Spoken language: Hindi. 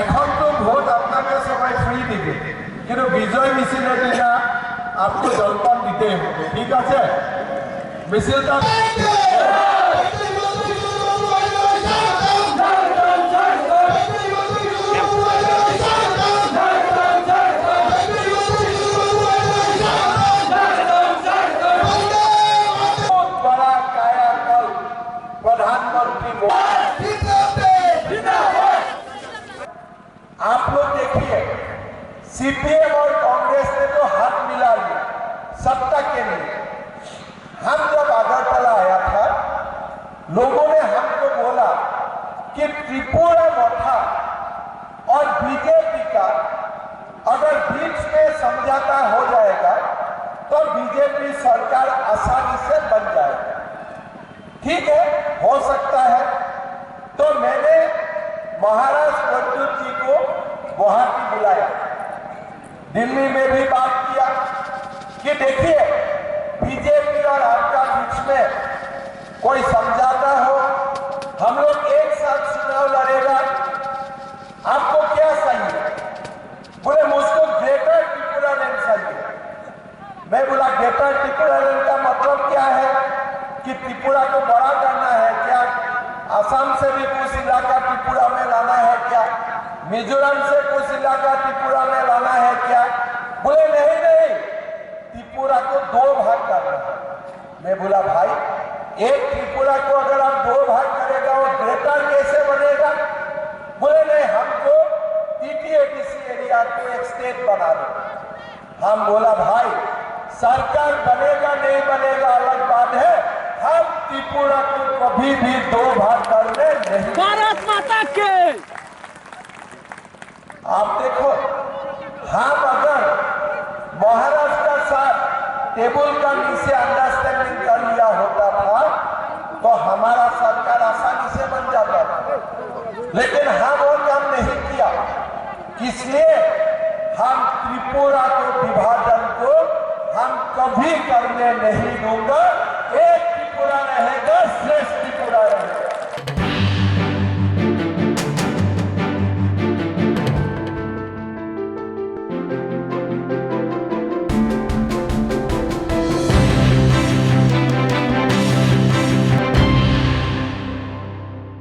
এখন তো ভোট আপনাকে সবাই ফ্রি দিবে, কিন্তু বিজয় মিছিলের দিনা আপনি জলপান দিতেই হবে, ঠিক আছে? মিছিলটা आप लोग देखिए, सीपीएम और कांग्रेस ने तो हाथ मिला लिया सत्ता के लिए। हम जब अगरतला आया था, लोगों ने हमको बोला कि त्रिपुरा मथा और बीजेपी का अगर बीच में समझौता हो जाएगा तो बीजेपी सरकार आसानी से बन जाएगी। ठीक है, हो सकता है। तो मैंने महाराज प्रद्युत जी को गुवाहाटी बुलाया, दिल्ली में भी बात किया कि देखिए बीजेपी और आपका बीच में कोई समझौता हो, हम लोग एक साथ चुनाव लड़ेगा, आपको क्या चाहिए? बोले मुझको ग्रेटर त्रिपुरालैंड चाहिए। मैं बोला ग्रेटर त्रिपुरालैंड का मतलब क्या है? कि त्रिपुरा को बड़ा करना है क्या? असम से भी कुछ इलाका त्रिपुरा में लाना है क्या? मिजोरम से कुछ इलाका त्रिपुरा में लाना है क्या? बोले नहीं नहीं, त्रिपुरा को 2 भाग करना है। मैं बोला भाई, एक त्रिपुरा को अगर आप 2 भाग करेगा वो ग्रेटर कैसे बनेगा? बोले नहीं, हमको टीटीएडीसी एरिया को एक स्टेट बना दो। हम बोला भाई, सरकार बनेगा नहीं बनेगा अलग बात है, हम त्रिपुरा को कभी भी 2 भाग करने नहीं। भारत माता के आप देखो, हम अगर महाराष्ट्र का साथ टेबल का नीचे अंडरस्टैंडिंग कर लिया होता था तो हमारा सरकार आसानी से बन जाता था, लेकिन हम वो काम नहीं किया। इसलिए हम त्रिपुरा को विभाजन को हम कभी करने नहीं दूंगा। एक त्रिपुरा रहेगा, श्रेष्ठ त्रिपुरा रहेगा।